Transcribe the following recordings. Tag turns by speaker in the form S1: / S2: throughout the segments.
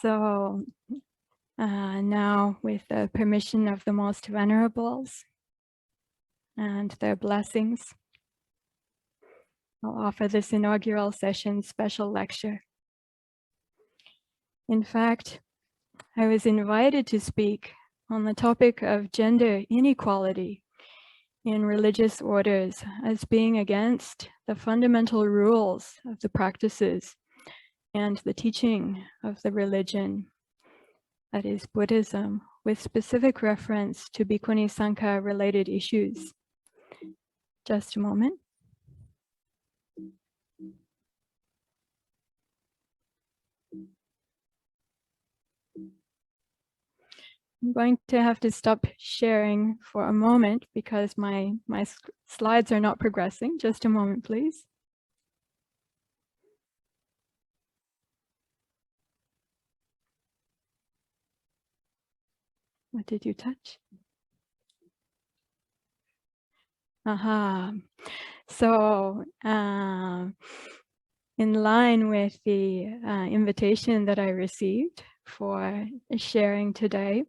S1: So now, with the permission of the most venerables and their blessings, I'll offer this inaugural session special lecture. In fact, I was invited to speak on the topic of gender inequality in religious orders as being against the fundamental rules of the practices and the teaching of the religion, that is Buddhism, with specific reference to Bhikkhuni Sangha related issues. Just a moment. I'm going to have to stop sharing for a moment because my slides are not progressing. Just a moment, please. What did you touch? Aha. So in line with the invitation that I received for sharing today,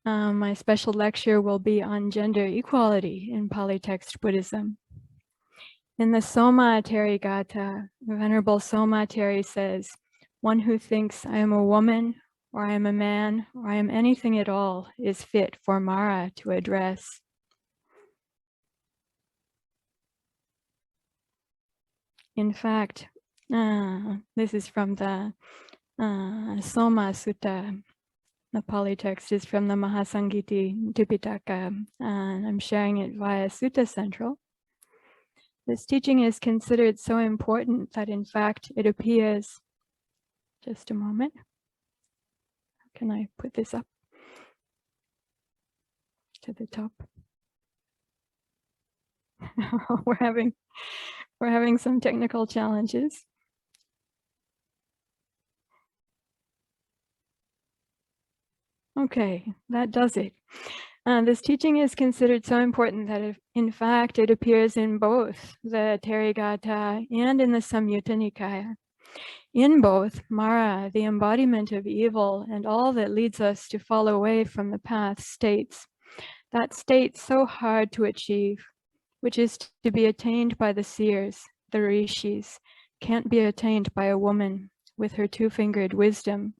S1: my special lecture will be on gender equality in Pāli-text Buddhism. In the Soma Theravada, Venerable Soma Therī says, "One who thinks I am a woman, or I am a man, or I am anything at all, is fit for Mara to address." In fact, this is from the Soma Sutta. The Pali text is from the Maha Tipitaka, and I'm sharing it via Sutta Central. This teaching is considered so important that in fact it appears, just a moment, can I put this up to the top? we're having some technical challenges. Okay, that does it. This teaching is considered so important that in fact it appears in both the Theravada and in the Samyutta Nikaya. In both, Mara, the embodiment of evil and all that leads us to fall away from the path, states, that state so hard to achieve, which is to be attained by the seers, the rishis, can't be attained by a woman with her two-fingered wisdom.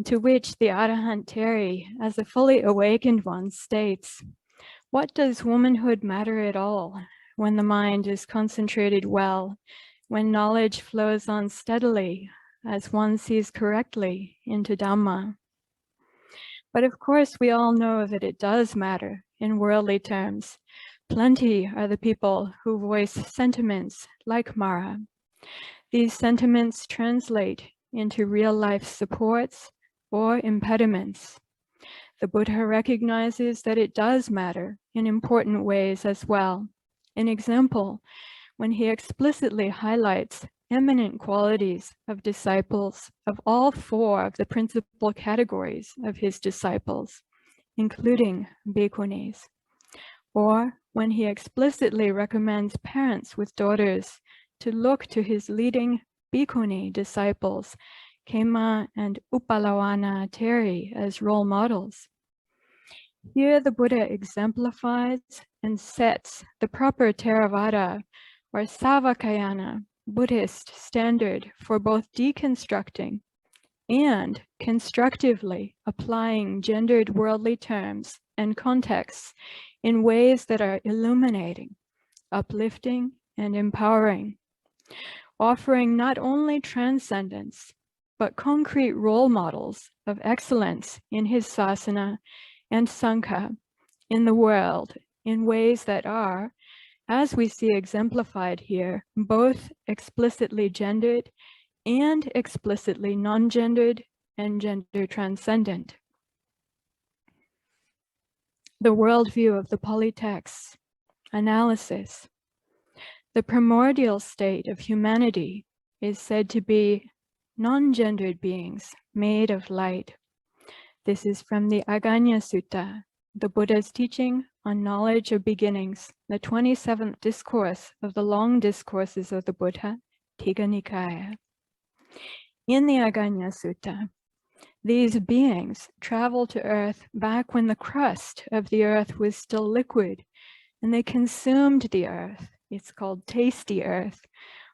S1: To which the Arahant Therī, as a fully awakened one, states, "What does womanhood matter at all when the mind is concentrated well, when knowledge flows on steadily, as one sees correctly into Dhamma?" But of course, we all know that it does matter in worldly terms. Plenty are the people who voice sentiments like Mara. These sentiments translate into real-life supports or impediments. The Buddha recognizes that it does matter in important ways as well. An example, when he explicitly highlights eminent qualities of disciples of all four of the principal categories of his disciples, including Bhikkhunis, or when he explicitly recommends parents with daughters to look to his leading Bhikkhuni disciples, Khema and Upalawana Therī, as role models. Here the Buddha exemplifies and sets the proper Theravada or Savakayana Buddhist standard for both deconstructing and constructively applying gendered worldly terms and contexts in ways that are illuminating, uplifting, and empowering, offering not only transcendence, but concrete role models of excellence in his sasana and Sangha in the world in ways that are, as we see exemplified here, both explicitly gendered and explicitly non-gendered and gender transcendent. The worldview of the Pali texts, analysis. The primordial state of humanity is said to be non-gendered beings made of light. This is from the Aganya Sutta, the Buddha's teaching on knowledge of beginnings, the 27th discourse of the long discourses of the Buddha, Tigha Nikaya. In the Aganya Sutta, these beings travel to earth back when the crust of the earth was still liquid, and they consumed the earth. It's called tasty earth.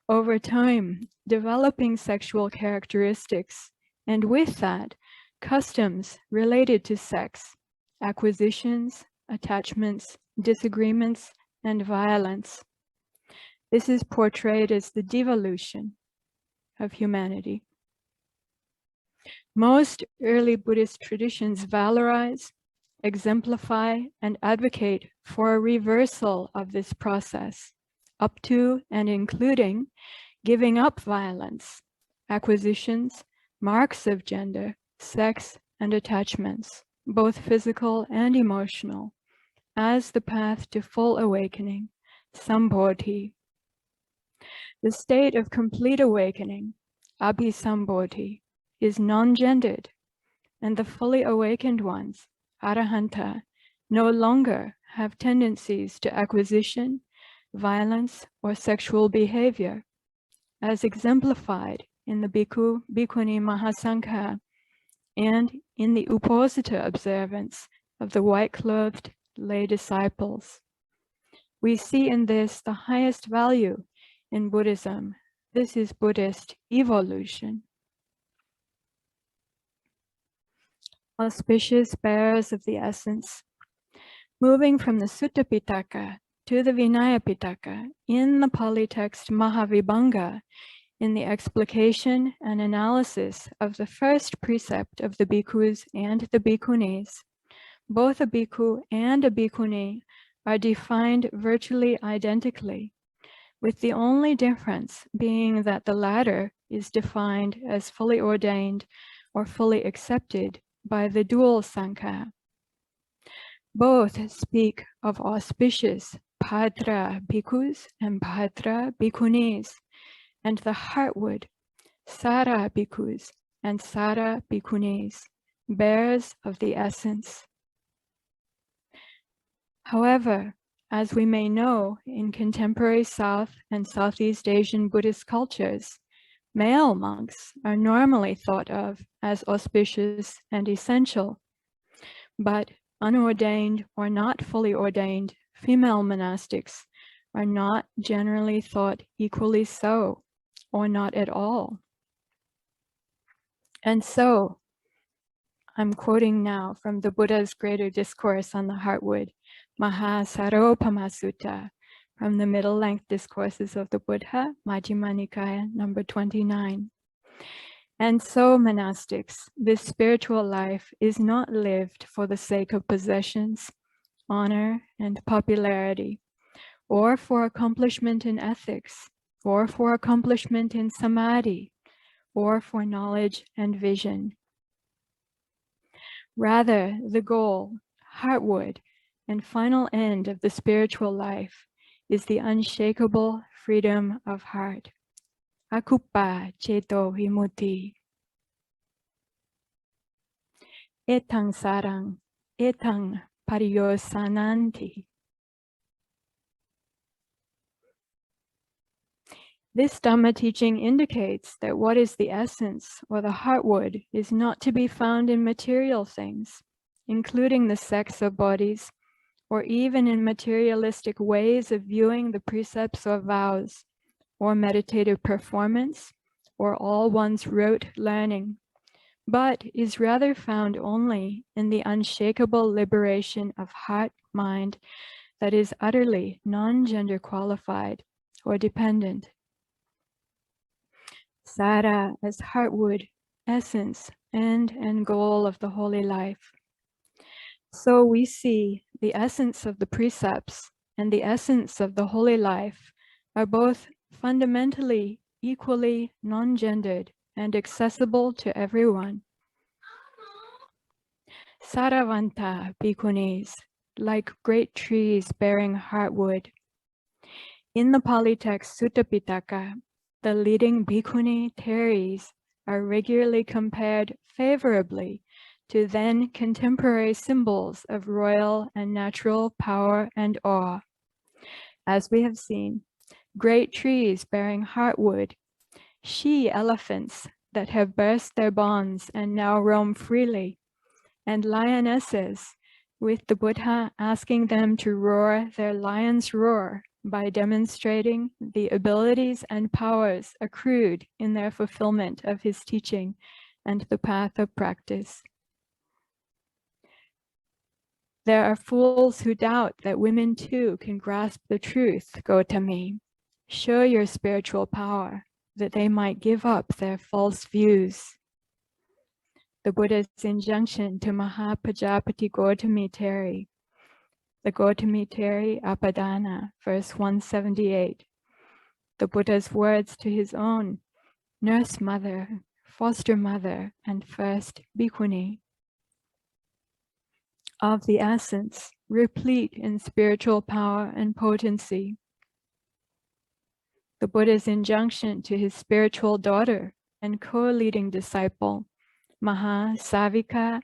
S1: Over time, developing sexual characteristics, and with that, customs related to sex, acquisitions, attachments, disagreements, and violence. This is portrayed as the devolution of humanity. Most early Buddhist traditions valorize, exemplify, and advocate for a reversal of this process, up to and including giving up violence, acquisitions, marks of gender, sex, and attachments, both physical and emotional, as the path to full awakening, Sambodhi. The state of complete awakening, Abhisambodhi, is non-gendered, and the fully awakened ones, Arahanta, no longer have tendencies to acquisition, violence, or sexual behavior, as exemplified in the Bhikkhu, Bhikkhuni Mahasangha, and in the Uposita observance of the white-clothed lay disciples. We see in this the highest value in Buddhism. This is Buddhist evolution. Auspicious bearers of the essence. Moving from the Sutta Pitaka to the Vinaya Pitaka, in the Pali text Mahavibhanga, in the explication and analysis of the first precept of the bhikkhus and the bhikkhunis, both a bhikkhu and a bhikkhuni are defined virtually identically, with the only difference being that the latter is defined as fully ordained or fully accepted by the dual Sangha. Both speak of auspicious Bhadra bhikkhus and Bhadra bhikkhunis, and the heartwood Sara bhikkhus and Sara bhikkhunis, bearers of the essence. However, as we may know, in contemporary South and Southeast Asian Buddhist cultures, male monks are normally thought of as auspicious and essential, but unordained or not fully ordained female monastics are not generally thought equally so, or not at all. And so, I'm quoting now from the Buddha's greater discourse on the heartwood, Maha Saropama Sutta, from the middle-length discourses of the Buddha, Majjhima Nikaya, number 29. And so, monastics, this spiritual life is not lived for the sake of possessions, honor, and popularity, or for accomplishment in ethics, or for accomplishment in samadhi, or for knowledge and vision. Rather, the goal, heartwood, and final end of the spiritual life is the unshakable freedom of heart. Akuppa ceto vimutti. Etang sarang, etang pariyosananti. This Dhamma teaching indicates that what is the essence or the heartwood is not to be found in material things, including the sex of bodies, or even in materialistic ways of viewing the precepts or vows, or meditative performance, or all one's rote learning, but is rather found only in the unshakable liberation of heart, mind, that is utterly non-gender qualified or dependent. Sara as heartwood, essence, end and goal of the holy life. So we see the essence of the precepts and the essence of the holy life are both fundamentally equally non-gendered and accessible to everyone. Saravanta bhikkhunis, like great trees bearing heartwood. In the Pali text Sutta Pitaka, the leading Bhikkhuni Theris are regularly compared favorably to then contemporary symbols of royal and natural power and awe. As we have seen, great trees bearing heartwood, she-elephants that have burst their bonds and now roam freely, and lionesses, with the Buddha asking them to roar their lion's roar by demonstrating the abilities and powers accrued in their fulfillment of his teaching and the path of practice. There are fools who doubt that women too can grasp the truth, Gautami. Show your spiritual power, that they might give up their false views. The Buddha's injunction to Maha Pajapati Gautami Therī, the Gautami Therī Apadana, verse 178. The Buddha's words to his own nurse mother, foster mother, and first Bhikkhuni. Of the essence, replete in spiritual power and potency. The Buddha's injunction to his spiritual daughter and co-leading disciple, Maha Savika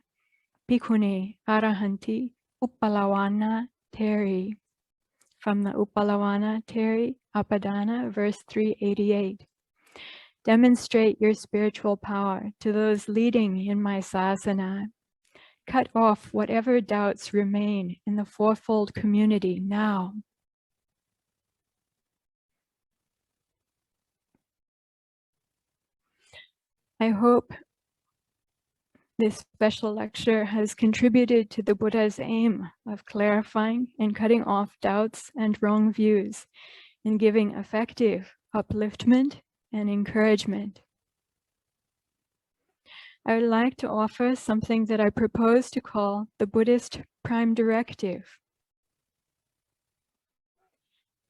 S1: Bhikkhuni Arahanti Upalawana Therī, from the Upalawana Therī Apadana, verse 388. Demonstrate your spiritual power to those leading in my sasana. Cut off whatever doubts remain in the fourfold community now. I hope this special lecture has contributed to the Buddha's aim of clarifying and cutting off doubts and wrong views, and giving effective upliftment and encouragement. I would like to offer something that I propose to call the Buddhist Prime Directive.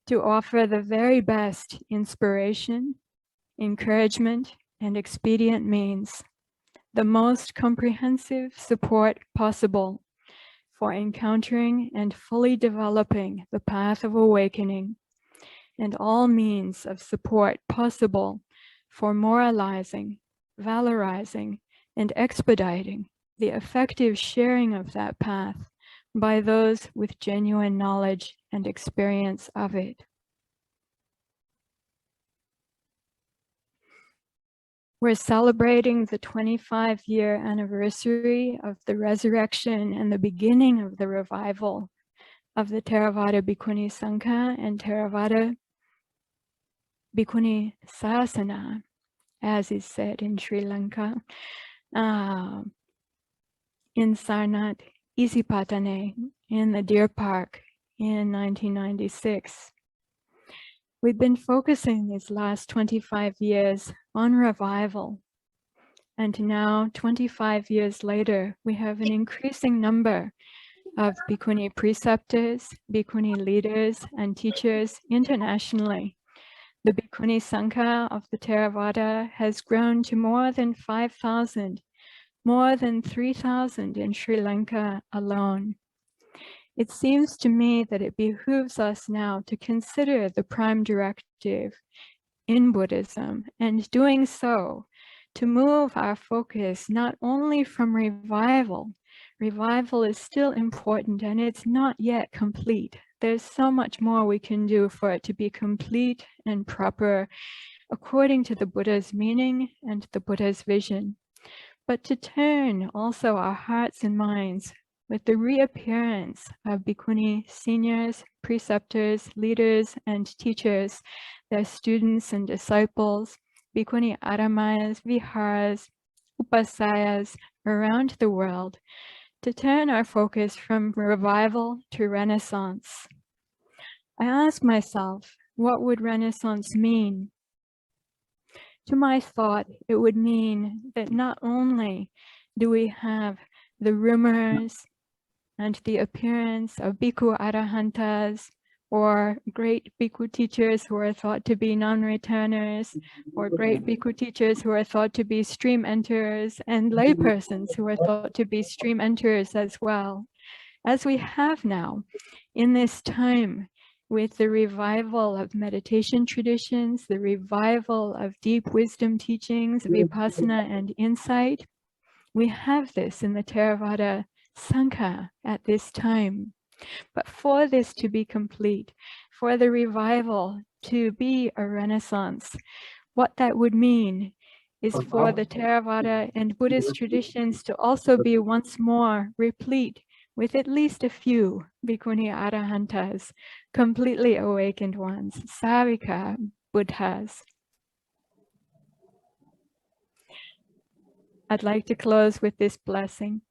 S1: To offer the very best inspiration, encouragement, and expedient means, the most comprehensive support possible for encountering and fully developing the path of awakening, and all means of support possible for moralizing, valorizing, and expediting the effective sharing of that path by those with genuine knowledge and experience of it. We're celebrating the 25-year anniversary of the resurrection and the beginning of the revival of the Theravada Bhikkhuni Sangha and Theravada Bhikkhuni Sasana, as is said in Sri Lanka, in Sarnath, Isipatane, in the Deer Park in 1996. We've been focusing these last 25 years on revival. And now, 25 years later, we have an increasing number of Bhikkhuni preceptors, Bhikkhuni leaders, and teachers internationally. The Bhikkhuni Sangha of the Theravada has grown to more than 5,000, more than 3,000 in Sri Lanka alone. It seems to me that it behooves us now to consider the prime directive in Buddhism, and doing so, to move our focus not only from revival. Revival is still important and it's not yet complete. There's so much more we can do for it to be complete and proper according to the Buddha's meaning and the Buddha's vision. But to turn also our hearts and minds with the reappearance of Bhikkhuni seniors, preceptors, leaders, and teachers, their students and disciples, Bhikkhuni aramayas, viharas, upasayas around the world, to turn our focus from revival to renaissance. I ask myself, what would renaissance mean? To my thought, it would mean that not only do we have the rumors and the appearance of bhikkhu arahantas, or great bhikkhu teachers who are thought to be non-returners, or great bhikkhu teachers who are thought to be stream enterers, and laypersons who are thought to be stream enterers as well, as we have now in this time with the revival of meditation traditions, the revival of deep wisdom teachings, vipassana and insight, We have this in the Theravada Sangha at this time. But for this to be complete, for the revival to be a renaissance, what that would mean is for the Theravada and Buddhist traditions to also be once more replete with at least a few Bhikkhuni Arahantas, completely awakened ones, Sāvika Buddhas. I'd like to close with this blessing.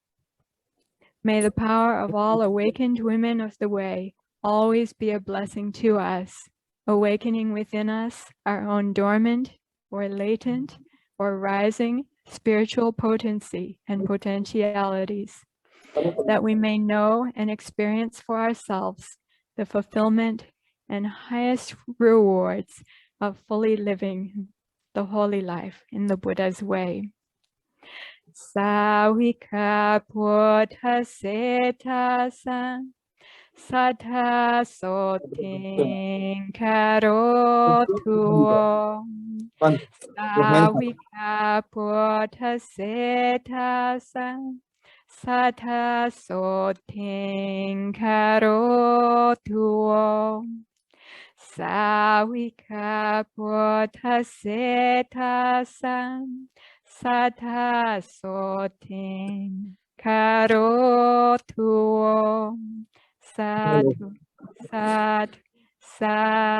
S1: May the power of all awakened women of the way always be a blessing to us, awakening within us our own dormant or latent or rising spiritual potency and potentialities, that we may know and experience for ourselves the fulfillment and highest rewards of fully living the holy life in the Buddha's way. Sāvika Buddhaseta Sattha Soting Karotu Sāvika Buddhaseta Sattha Soting Karotu Sāvika Buddhaseta Sattha Soting Karotu. Sadhu, sadhu, sadhu.